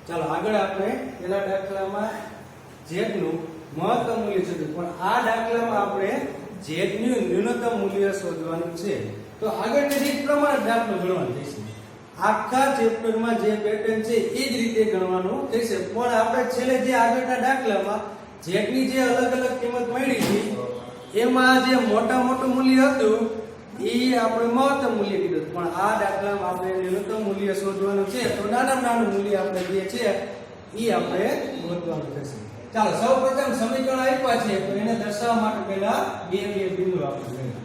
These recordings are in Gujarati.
ચાલો આગળ આપણે પેલા દાખલામાં z નું મહત્તમ મૂલ્ય શોધ્યું, પણ આ દાખલામાં આપણે z નું ન્યૂનતમ મૂલ્ય શોધવાનું છે. તો આગળની રીત પ્રમાણે દાખલો ગણવાનો થશે. આખા ચેપ્ટરમાં જે પેટર્ન છે એ જ રીતે ગણવાનું થશે, પણ આપણે છેલ્લે જે આગળના દાખલામાં z ની જે અલગ અલગ કિંમત મળી હતી એમાં જે મોટું મૂલ્ય હતું એ આપણે મહત્તમ મૂલ્ય કીધું, પણ આ દાખલામાં આપણે ન્યૂનતમ મૂલ્ય શોધવાનું છે. તો નાનું મૂલ્ય આપણે જે છે એ આપણે શોધવાનું થશે. ચાલો સૌપ્રથમ સમીકરણ આપ્યા છે તો એને દર્શાવવા માટે પહેલા બે બિંદુ આપણે લઈએ.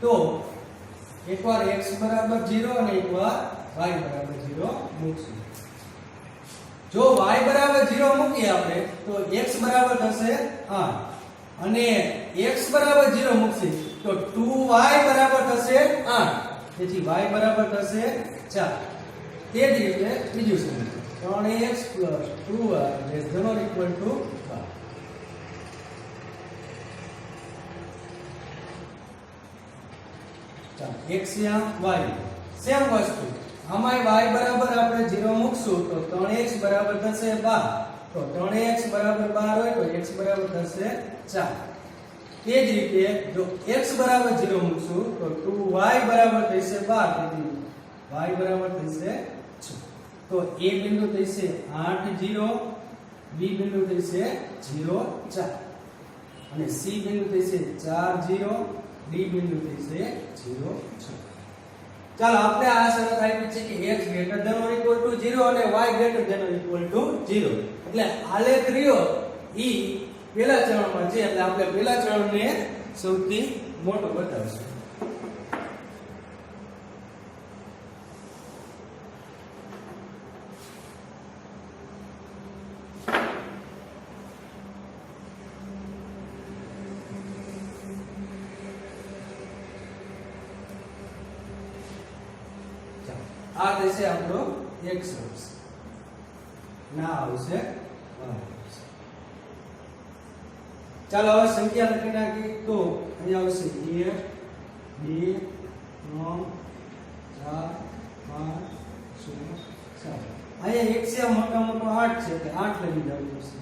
તો એકવાર x બરાબર 0 અને એકવાર y બરાબર 0 મૂકશું. જો y બરાબર 0 મૂકીએ આપણે તો x બરાબર થશે 8 અને x બરાબર 0 મૂકીએ તો 2y બરાબર થશે 8, તેથી y બરાબર થશે 4. તે જ રીતે બીજું સમીકરણ 3x 2y less than or equal to 5. ચાલો x યા y સેમ વસ્તુ, આમાં y બરાબર આપણે 0 મૂકશું તો 3x બરાબર થશે 12. તો 3x બરાબર 12 હોય તો x બરાબર થશે 4. તે જ રીતે જો x બરાબર 0 મૂકશું તો 2y બરાબર થશે 12, તેથી y બરાબર થશે 6. તો a બિંદુ થશે 8 0, b બિંદુ થશે 0 4 અને c બિંદુ થશે 4 0, d બિંદુ થશે 0 6. ચાલો આપણે આ શરત આપી છે કે x greater than or equal to 0 અને y greater than or equal to 0. એટલે આલેખ રહ્યો ઈ પહેલા ચરણમાં છે, એટલે આપણે પહેલા ચરણને સૌથી મોટો બતાવશું. આ થશે આપણો x અક્ષ, ના આવશે y અક્ષ. ચાલો હવે સંખ્યા લખી નાખીએ તો અહીંયા આવશે 1 2 3 4 5 6 7. અહીંયા x છે મોટો 8 છે એટલે 8 લઈ જવું પડશે.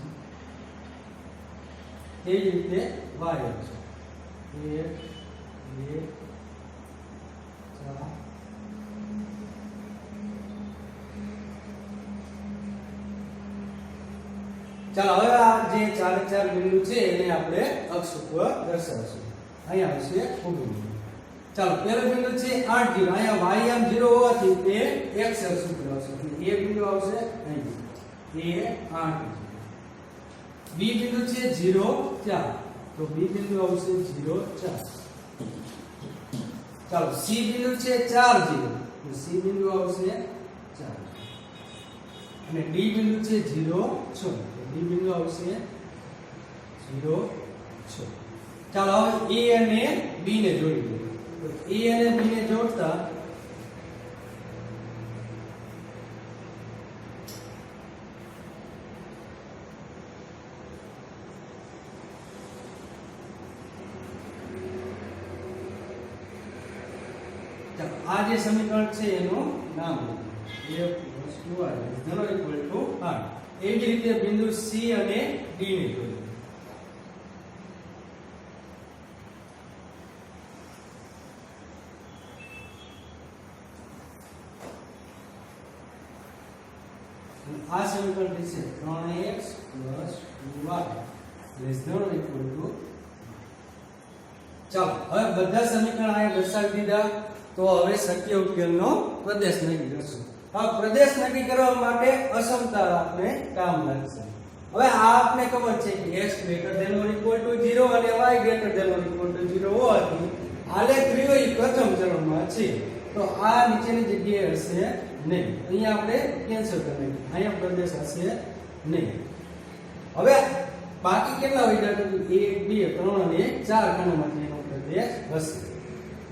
એ જ રીતે y અક્ષ 1 2 4. ચાલો હવે આ જે 4 બિંદુ છે એને આપણે અક્ષ ઉપર દર્શાવશું. અહીંયા આવશે ઊભું બિંદુ. ચાલો પહેલું બિંદુ છે 8 0, અહીંયા y આમ 0 હોવાથી તે x અક્ષ ઉપર આવશે. એ બિંદુ આવશે અહીં, a 8. b બિંદુ છે 0 4, તો b બિંદુ આવશે 0 4. ચાલો c બિંદુ છે 4 0, તો c બિંદુ આવશે 4 અને d બિંદુ છે 0 6, d બિંદુ આવશે 0 6. ચાલો હવે a અને b ને જોડી દઈએ. તો a અને b ને જોડતા આ જે સમીકરણ છે એનું નામ લઈએ. f + 2y = 8. એ જ રીતે બિંદુ C અને D ને જોડીએ. આ સમીકરણ થશે 3x + 2y ≤ ચાલો હવે બધા સમીકરણ આ દર્શાવી દીધા. તો હવે શક્ય ઉકેલનો પ્રદેશ નક્કી કરશું. હવે પ્રદેશ નક્કી કરવા માટે અસમતા આપણે કામ લાગશે. હવે આ આપને ખબર છે કે x ≥ 0 અને y ≥ 0 હોવાથી આલેખ રહ્યો એ પ્રથમ ચરણમાં છે. તો આ નીચેની જગ્યાએ હશે નહીં, અહીંયા આપણે કેન્સલ કરી નાખીએ. અહીંયા પ્રદેશ હશે નહીં. હવે બાકી કેટલા હોય તો 1 2 3 અને 4 ખાનામાંથી એનો પ્રદેશ હશે.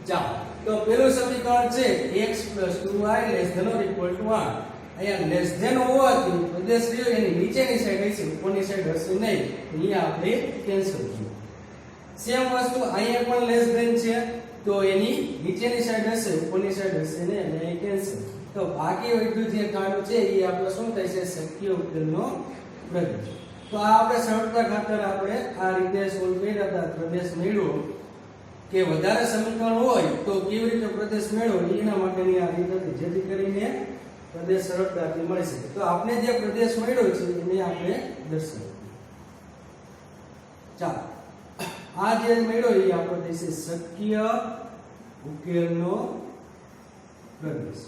ચાલો તો પેલું સમીકરણ છે x + 2y ≤ 8. અહીંયા લેસ ધેન હોવાથી પ્રદેશ રહ્યો એની નીચેની સાઈડ હશે, ઉપરની સાઈડ હશે નહીં. અહીંયા આપણે કેન્સલ કરીએ. સેમ વસ્તુ અહીંયા પણ લેસ ધેન છે તો એની નીચેની સાઈડ હશે, ઉપરની સાઈડ હશે નહીં, એટલે અહીં કેન્સલ. તો બાકી વધ્યું જે કાઢું છે એ આપણે શું થાય છે શક્ય ઉકેલનો પ્રદેશ. તો આ આપણે સરળતા ખાતર આપણે આ રીતે સોલ્વ કર્યા હતા. પ્રદેશ મેળવો કે વધારે સમીકરણ હોય તો કેવી રીતે પ્રદેશ મેળવો એના માટેની આ રીત હતી, જેથી કરીને પ્રદેશ સરળતાથી મળી શકે. તો આપણે જે પ્રદેશ મેળવ્યો છે એને આપણે દર્શાવીએ. ચાલો, આ જે મેળવ્યો એ આપણો થશે શક્ય ઉકેલનો પ્રદેશ.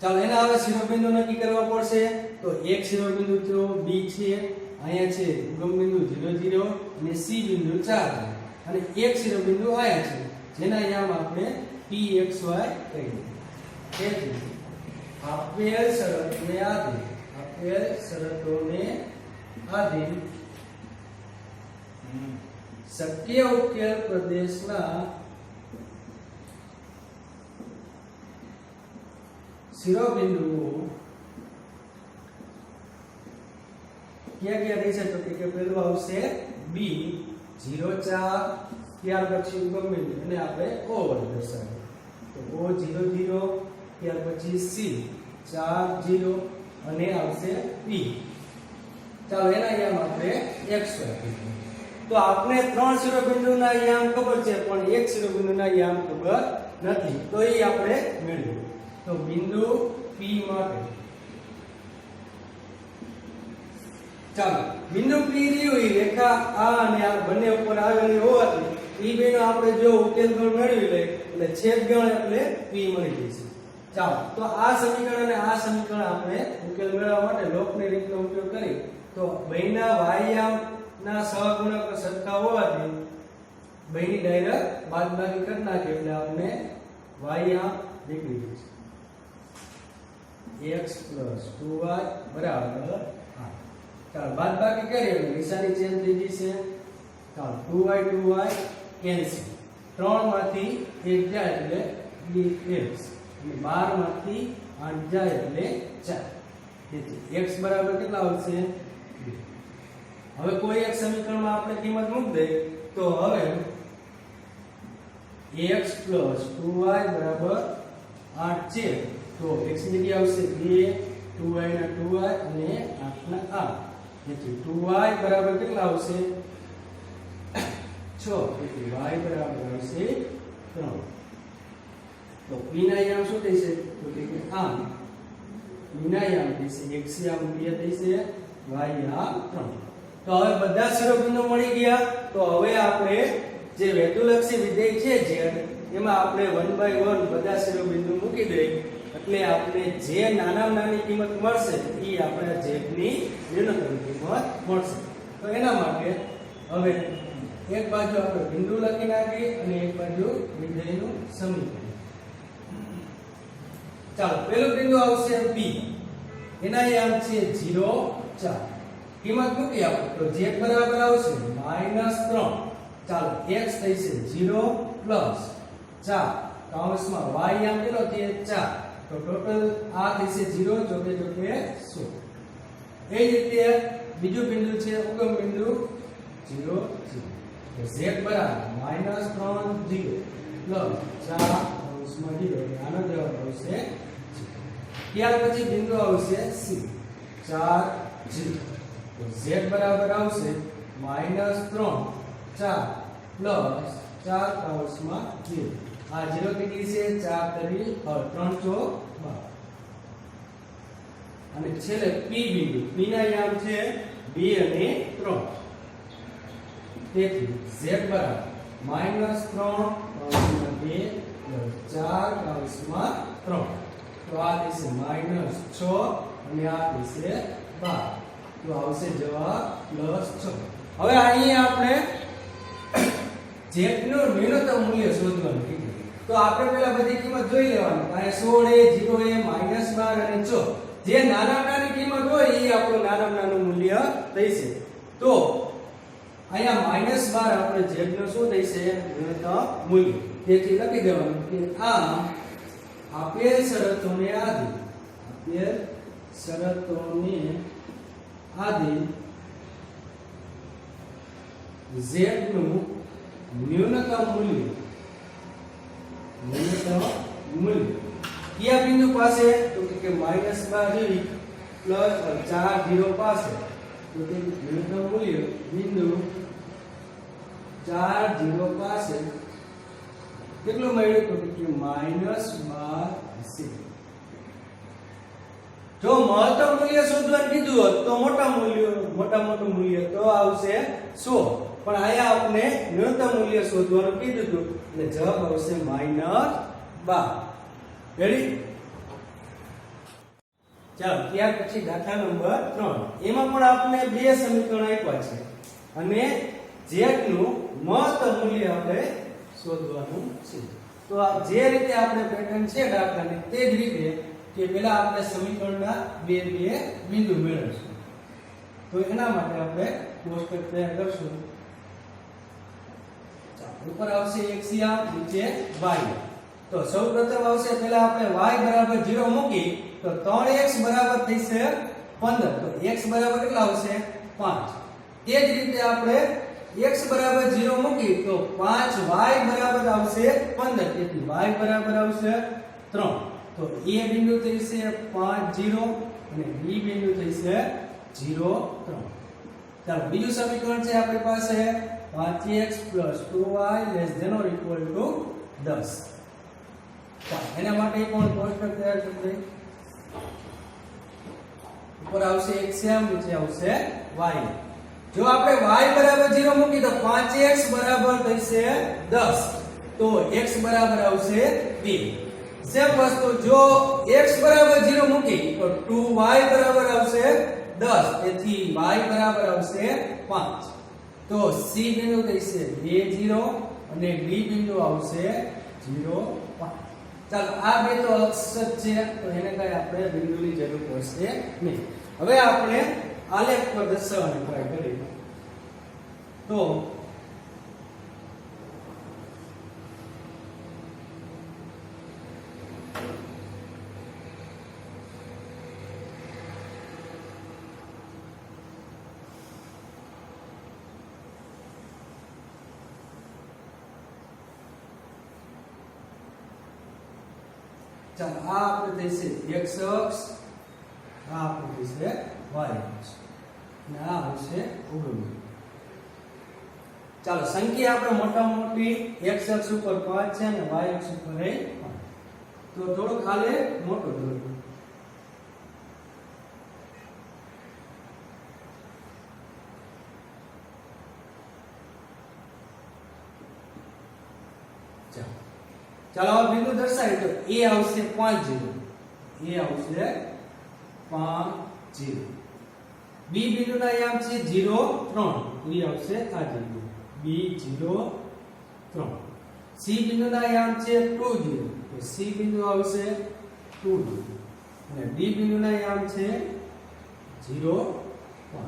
ચાલો, એના હવે શિરોબિંદુ નક્કી કરવા પડશે. તો એક શિરોબિંદુ તો બી છે, અહીંયા છે ઉગમ બિંદુ 0 0 અને સી બિંદુ 4 અને એક શિરોબિંદુ અહીંયા છે જેના યામ આપણે pxy કહીએ. તેથી આપેલ શરતોને આધીન શક્ય ઉકેલ પ્રદેશના શિરોબિંદુઓ ક્યાં ક્યાં રહેશે? તો કે પહેલું આવશે બી 0 4, ત્યાર પછી ઉગમ બિંદુ અને આપણે O વડે દર્શાવીએ. તો O 0 0, ત્યાર પછી સી 4 0 અને આવશે પી. ચાલો, એના યામ આપણે x રાખીએ. તો આપણે ત્રણ શિરોબિંદુના યામ ખબર છે પણ એક શિરોબિંદુના યામ ખબર નથી, તો એ આપણે મેળવીએ. તો બિંદુ P માટે ચાલો, બિંદુ P રહ્યું એ રેખા આ અને આ બંને ઉપર આવેલી હોવાથી એ બેનો આપણે જો ઉકેલ ગણ મેળવી લે એટલે છેદ ગણ એટલે P મળી જશે. ચાલો, તો આ સમીકરણ અને આ સમીકરણ આપણે ઉકેલ મેળવવા માટે લોકની રીતનો ઉપયોગ કરી તો બેના વાયામ ના સહગુણક સરખા હોવાથી બેની ડાયરેક્ટ બાદબાકી કરી નાખીએ એટલે આપણે વાયામ નીકળી જશે. x + 2y બરાબર 8. ચાલો, બાદબાકી કરીએ એટલે નિશાની ચેન્જ થઈ જશે. ચાલો, 2y 2y કેન્સલ. 3 માંથી 1 જાય એટલે 2x અને 12 માંથી 8 જાય એટલે 4. તેથી x બરાબર કેટલા આવશે? 2. હવે કોઈ એક સમીકરણમાં આપણે કિંમત મૂકી દઈએ તો હવે x + 2y બરાબર 8 છે. તો x ની જગ્યાએ આવશે 2, 2y ના 2y અને 8 ના 8. તેથી 2y બરાબર કેટલા આવશે? 6. તેથી y બરાબર આવશે 3. તો p ના યામ શું થશે? તો કે આમ p ના યામ થશે x યામ 2 થશે, y યામ 3. તો હવે બધા શિરોબિંદુ મળી ગયા. તો હવે આપણે જે વેધુલક્ષી વિધેય છે z એમાં આપણે 1/1 બધા શિરોબિંદુ મૂકી દઈએ એટલે આપણે જે નાનામાં નાની કિંમત મળશે એ આપણા z ની ન્યૂનતમ કિંમત મળશે. તો એના માટે હવે એક બાજુ આપણે બિંદુ લખી નાખીએ અને એક બાજુ વિધેયનું સમીકરણ. ચાલો, પહેલું બિંદુ આવશે b. એના યામ છે 0 4. કિંમત મૂકી આપો તો z બરાબર આવશે -3. ચાલો, x થશે 0 + 4 કૌંસમાં y યામ કેટલો છે 4. તો ટોટલ આ થશે 0 જોકે 100. એ રીતે બીજું બિંદુ છે ઉગમ બિંદુ 0 0. તો z બરાબર -3 0 + 4 કૌંસમાં 0. આનો જવાબ આવશે 0. ત્યાર પછી બિંદુ આવશે c 4 0. તો z બરાબર આવશે -3 4 + 4 કૌંસમાં 0. આ 0 કેટલી છે 4 3 4 12. અને છેલ્લે p બિંદુ. p ના યામ છે 2 અને 3. તેથી z બરાબર -3 કૌંસમાં 2 + 4 કૌંસમાં 3. તો આ થશે -6 અને આ થશે 12. તો આવશે જવાબ +6. હવે અહીં આપણે z નું ન્યૂનતમ મૂલ્ય શોધવાનું કીધું. તો આપણે પહેલા બધી કિંમત જોઈ લેવાની. આ 16 0 -12 અને 4 જે નાનામાં નાની કિંમત હોય એ આપણું નાનામાં નાનું મૂલ્ય થશે. તો અહીંયા -12 આપણે z નું શું થશે? ન્યૂનતમ મૂલ્ય. તેથી લખી દેવાનું કે આ આપેલ શરતોને આધીન z નું ન્યૂનતમ મૂલ્ય મૂલ્ય કયા બિંદુ પાસે તો કે -12 પ્લસ 4 0 પાસે તો કે ન્યૂનતમ મૂલ્ય બિંદુ 4 0 પાસે કેટલું મળ્યું તો કે -12c જો મહત્તમ મૂલ્ય શોધવાનું કીધું હોત તો મોટું મૂલ્ય તો આવશે 100 પણ આયા આપણે ન્યૂનતમ મૂલ્ય શોધવાનું કીધું હતું એટલે જવાબ આવશે -12 રેડી ચાલો ત્યાર પછી દાખલા નંબર 3 એમાં પણ આપણે બે સમીકરણ આપ્યા છે અને જેનું મહત્તમ મૂલ્ય આપણે શોધવાનું છે તો આ જે રીતે આપણે પેટર્ન છે દાખલાની તે જ રીતે કે પહેલા આપણે સમીકરણના બે બિંદુ મેળવીશું તો એના માટે આપણે કોષ્ટક તૈયાર કરશું ચાલો ઉપર આવશે xr નીચે y તો સૌપ્રથમ આવશે પહેલા આપણે y 0 મૂકી તો 3x બરાબર થશે 15 તો x બરાબર કેટલા આવશે 5 તે જ રીતે આપણે x બરાબર 0 મૂકી તો 5y બરાબર આવશે 15 તેથી y બરાબર આવશે 3 તો a બિંદુ થશે 5 0 અને b બિંદુ થશે 0 3 ચાલો બીજું સમીકરણ છે આપણી પાસે 5x 2y ≤ 10 ચાલો એના માટે પણ કોષ્ટક તૈયાર કરી દઈએ ઉપર આવશે xm નીચે આવશે y જો આપણે y બરાબર 0 મૂકી તો 5x બરાબર થશે 10 તો x બરાબર આવશે 2 સેમ વસ્તુ જો x બરાબર 0 મૂકી તો 2y બરાબર આવશે 10 તેથી y બરાબર આવશે 5 તો c બિંદુ થશે 2 0 અને d બિંદુ આવશે 0 5 ચાલો આ બે તો અક્ષર છે તો એને કઈ આપણે બિંદુની જરૂર પડશે નહીં હવે આપણે આલેખ પર દર્શાવવાની ટ્રાય કરીએ તો ચાલો આ આપણે થશે x અક્ષ આ આપણે થશે y અક્ષ અને આ હશે ઉર્ધ્વ ચાલો સંખ્યા આપણે મોટામાં મોટી x અક્ષ ઉપર 5 છે અને y અક્ષ ઉપર 5 તો થોડુંક આલે મોટો દોરો ચાલો આ બિંદુ દર્શાવી તો a આવશે 5 0 a આવશે 5 0 b બિંદુના યામ છે 0 3 એ આવશે આ બિંદુ b 0 3 c બિંદુના યામ છે 2 0 તો c બિંદુ આવશે 2 0 અને d બિંદુના યામ છે 0 5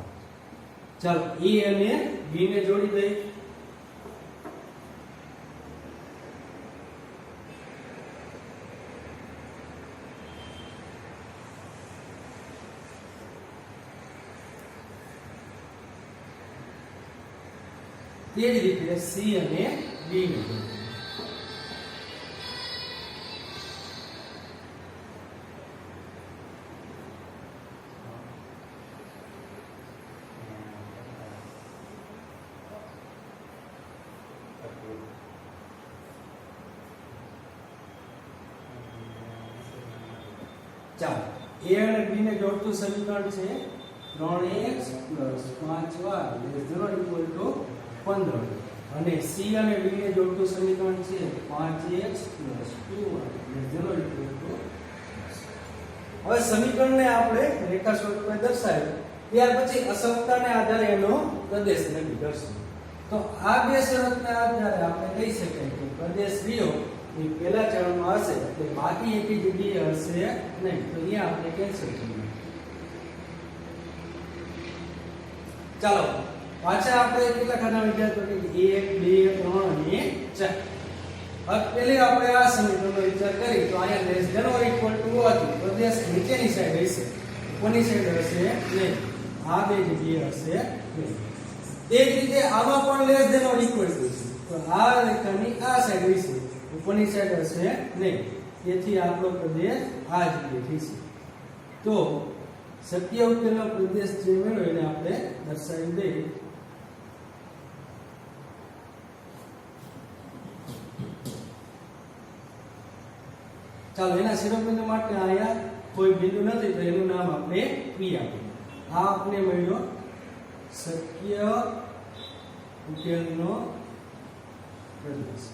ચાલો a અને b ને જોડી દઈએ તે જ રીતે c અને d ને ચાલો a અને b ને જોડતું સમીકરણ છે 3x 5y ≤ 15 અને c અને d ને જોડતું સમીકરણ છે 5x 2y ≤ 10 હવે સમીકરણને આપણે રેખા સ્વરૂપે દર્શાવ્યું ત્યાર પછી અસમતાને આધારે એનો પ્રદેશ નક્કી કરશું તો આ બે શરતના આધારે આપણે કહી શકાય કે પ્રદેશ રહ્યો એ પહેલા ચરણમાં હશે એટલે બાકી એકી જગ્યાએ હશે નહીં તો અહીંયા આપણે કેન્સલ કરીએ ચાલો પાછા આપણે કેટલા ખાના વિચાર કરીએ 1 2 3 અને 4 હવે પહેલી આપણે આ સમીકરણનો વિચાર કરી તો અહીંયા less than or equal to હતું પ્રદેશ નીચેની સાઈડ હશે ઉપરની સાઈડ હશે નહીં આ બે જગ્યાએ હશે નહીં તે જ રીતે આમાં પણ less than or equal to છે તો આ રેખાની આ સાઈડ હશે ઉપરની સાઈડ હશે નહીં તેથી આપણો પ્રદેશ આ જ રીતે છે. તો શક્ય ઉકેલનો પ્રદેશ જે મેળવ્યો એને આપણે દર્શાવી દઈએ. ચાલો એના શિરોબિંદુ માટે અહીંયા કોઈ બિંદુ નથી તો એનું નામ આપણે P આપીએ. આ આપણે મળ્યો શક્ય ઉકેલનો પ્રદેશ.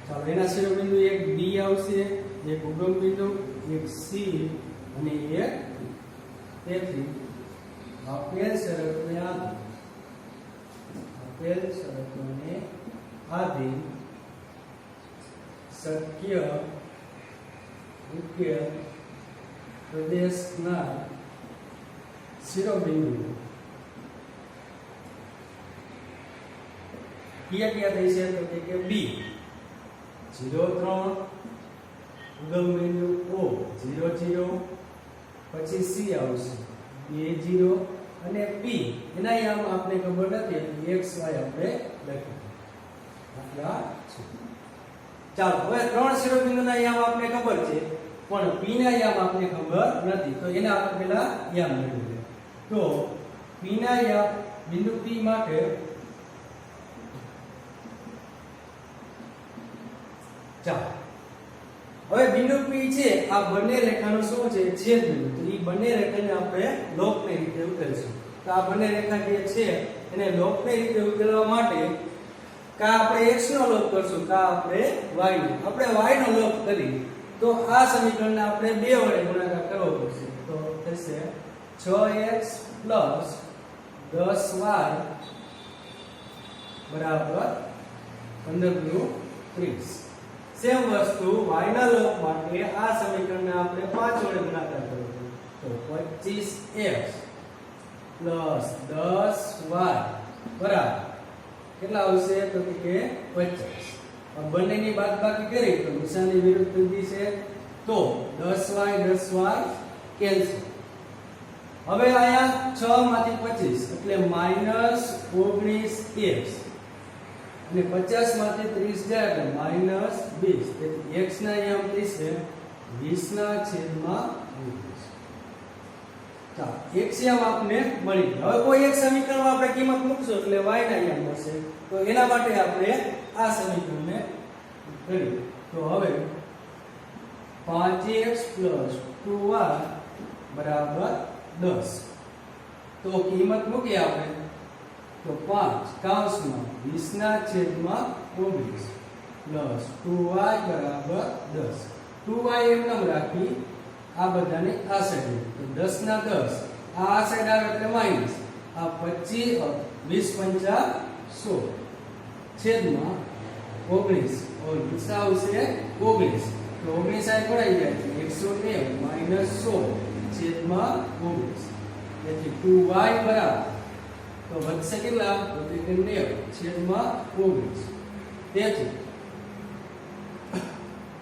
ચાલો એના શિરોબિંદુ એક B આવશે, એક ઉગમ બિંદુ, એક C અને એક P. તેથી આપેલ શરતોને આધીન શક્ય ઉકેલ પ્રદેશના શિરોબિંદુ કયા કયા થઈ છે તો કે B 0 3, ઉગમ બિંદુ O 0 0, પછી C આવશે A 0 અને P એના યામ આપણે ખબર નથી એટલે x y આપણે લખી આટલા છે. ચાલો હવે ત્રણ શિરોબિંદુના યામ આપણે ખબર છે પણ P ના યામ આપણે ખબર નથી તો એને આપણે પહેલા યામ મેળવીએ. તો P ના યામ બિંદુ P માટે ચાલો હવે બિંદુ P છે આ બંને રેખાનું શું છે છેદ બિંદુ. તો એ બંને રેખાને આપણે લોકની રીતે ઉકેલીશું. તો આ બંને રેખા જે છે એને લોકની રીતે ઉકેલવા માટે કા આપણે x નો લોપ કરશું કા આપણે y નો. આપણે y નો લોપ કરી તો આ સમીકરણને આપણે 2 વડે ગુણાકાર કરવો પડશે. તો થશે 6x 10y બરાબર 15×30. સેમ વસ્તુ y ના લોપ માટે આ સમીકરણને આપણે 5 વડે ગુણાકાર કરવો પડશે. તો 25x 10y બરાબર કેટલા આવશે તો કે 50. આ બંનેની બાદબાકી કરી તો નિશાની વિરુદ્ધ થઈ છે તો 10y કેન્સલ. હવે આયા 6 માંથી 25 એટલે -19x અને 50 માંથી 30 જાય એટલે -20. તેથી x ના યામ થશે 20/20. ચાલો x યામ આપને મળી ગયો. હવે કોઈ એક સમીકરણમાં આપણે કિંમત મૂકશું એટલે y ના યામ મળશે. તો એના માટે આપણે આ સમીકરણને કરીએ. તો હવે 5x 2y બરાબર 10. તો કિંમત મૂકીએ આપણે તો 5 કૌંસમાં 20/19 પ્લસ 2y બરાબર 10. 2y એમ નામ રાખી આ બધાને આ સાઈડ તો 10 ના 10 આ સાઈડ આવે એટલે માઈનસ આ 25 20 5 100 છેદમાં 19 ઓર ગુસ્સા આવશે 19 તો 19 આ પડાઈ જાય છે 190 100 છેદમાં 19. તેથી 2y બરાબર તો વધશે કેટલા તો કે 90 છેદમાં 19. તેથી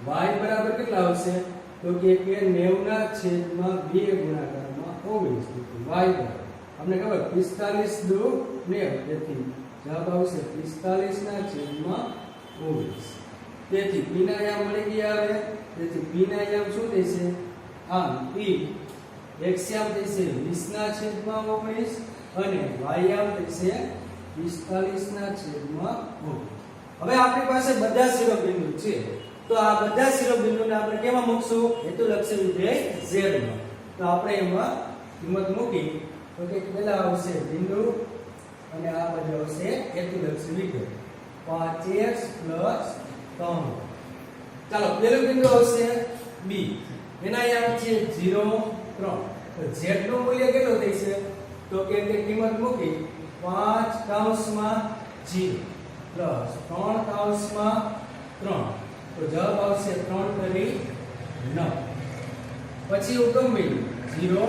y બરાબર કેટલા આવશે તો કે 90 ના છેદમાં 2 ગુણાકારમાં 19. તેથી y બરાબર આપણે ખબર 45 દુ 90 તેથી જવાબ આવશે 45 ના છેદમાં 19. તેથી p ના યામ મળી ગયા હવે. તેથી p ના યામ શું થશે આમ p x યામ થશે 20 ના છેદમાં 19 અને y યામ થશે 45 ના છેદમાં 19. હવે આપણી પાસે બધા શિરોબિંદુ છે તો આ બધા શિરોબિંદુને આપણે કેમાં મૂકશું હેતુલક્ષી વિધેય z માં. તો આપણે એમાં કિંમત મૂકી તો કે પહેલા આવશે બિંદુ અને આ બાજુ આવશે હેતુલક્ષી વિધેય 5x 3. ચાલો પહેલું બિંદુ આવશે b એના યામ છે 0 3. તો z નું મૂલ્ય કેટલું થશે તો કે કિંમત મૂકી 5 કૌંસમાં 0 પ્લસ 3 કૌંસમાં 3 તો જવાબ આવશે 3 કરી 9. પછી ઉગમ બિંદુ 0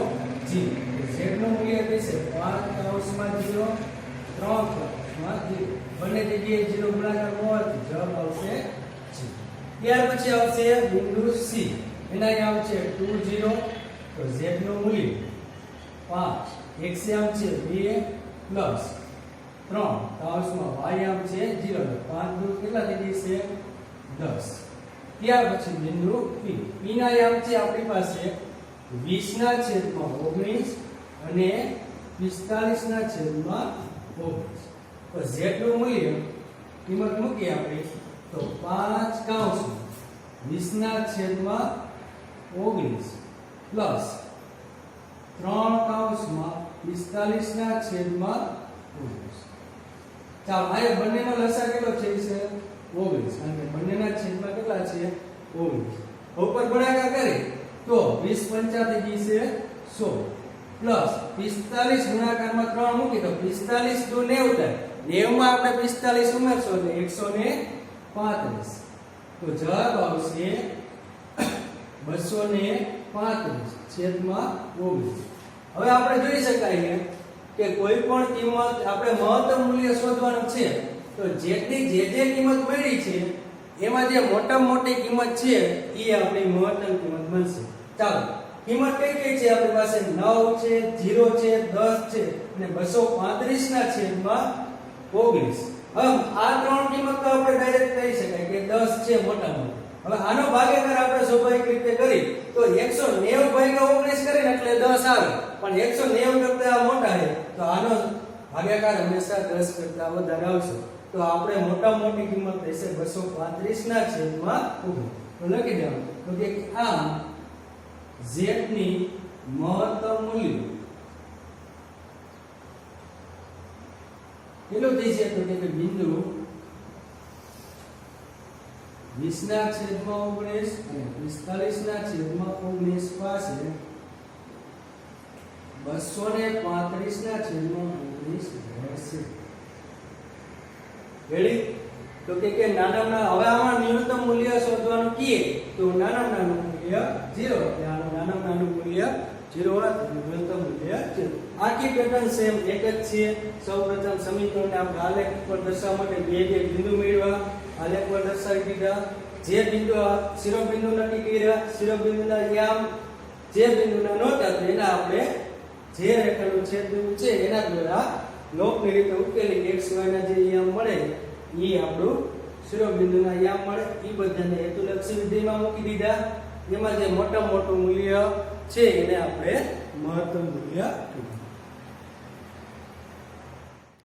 0 z નું મૂલ્ય થશે 5 કૌંસમાં 0 3 કૌંસમાં 0 બંને જગ્યાએ 0 ગુણાકાર હોવાથી જવાબ આવશે 0. ત્યાર પછી આવશે બિંદુ c એના યામ છે 2 0 તો z નું મૂલ્ય 5 x યામ છે 2 પ્લસ 3 કૌંસમાં y યામ છે 0 તો 5 દૂર કેટલા થઈ જશે 12 10. ત્યાર પછી બિંદુ P. P ના યામ છે આપણી પાસે 20 ના છેદમાં 19 અને 45 ના છેદમાં 19. તો z નું મૂલ્ય કિંમત મૂકીએ આપણે તો 5 કૌંસ 20 ના છેદમાં 19 પ્લસ 3 કૌંસમાં 45 ના છેદમાં 19. ચાલો આ બંનેનો લસાઅ કેટલો છે? 19. અને બંનેના છેદમાં કેટલા છે? 19. ઉપર ગુણાકાર કરીએ તો 20 5 થઈ ગઈ છે 100 પ્લસ 45 ગુણાકારમાં 3 મૂકી તો 45 દુ 90 થાય. 90 માં આપણે 45 ઉમેરશો એટલે 135. તો જવાબ આવશે 235 છેદમાં 19. હવે આપણે જોઈ શકાય કે કોઈ પણ કિંમત આપણે મહત્તમ મૂલ્ય શોધવાનું છે તો જેટલી જે કિંમત મળી છે એમાં જે મોટામાં મોટી કિંમત છે એ આપણી મહત્તમ કિંમત બનશે. ચાલો કિંમત કઈ કઈ છે આપણી પાસે? 9 છે, 0 છે, 10 છે અને 235 ના છેદમાં 19. હવે આ ત્રણ કિંમત તો આપણે ડાયરેક્ટ કહી શકાય કે 10 છે મોટામાં. હવે આનો ભાગાકાર આપણે સ્વાભાવિક રીતે કરી તો 190 ભાગ્યા 19 કરીને એટલે 10 આવે. પણ 190 કરતા આ મોટા છે તો આનો ભાગાકાર હંમેશા 10 કરતા વધારે આવશે. તો આપણે મોટામાં મોટી કિંમત થશે 235 ના છેદમાં 19. તો લખી દેવાનું તો કે આ z ની મહત્તમ મૂલ્ય કેટલું થઈ છે? તો કે બિંદુ 20 ના છેદમાં 19 અને 45 ના છેદમાં 19 પાસે 235 ના છેદમાં 19 રહેશે. રેડી? તો કે નાના હવે આમાં ન્યૂનતમ મૂલ્ય શોધવાનું કીએ તો નાનું મૂલ્ય 0. આનું નાનું મૂલ્ય 0 હોય તો ન્યૂનતમ મૂલ્ય 0. આખી પેટર્ન સેમ એક જ છે. સૌપ્રથમ સમીકરણને આપણે આલેખ પર દર્શાવવા માટે બે બિંદુ મેળવ્યા. આલેખ પર દર્શાવી દીધા. જે બિંદુ શિરોબિંદુ નક્કી કર્યા, શિરોબિંદુના યામ જે બિંદુના નહોતા તો એના આપણે જે રેખાનું છેદબિંદુ છે એના દ્વારા લોકની રીતે ઉકેલી x y ના જે યામ મળે એ આપણું શિરોબિંદુના યામ મળે. એ બધાને હેતુલક્ષી વિધેયમાં મૂકી દીધા. એમાં જે મોટું મૂલ્ય છે એને આપણે મહત્તમ મૂલ્ય કહીએ.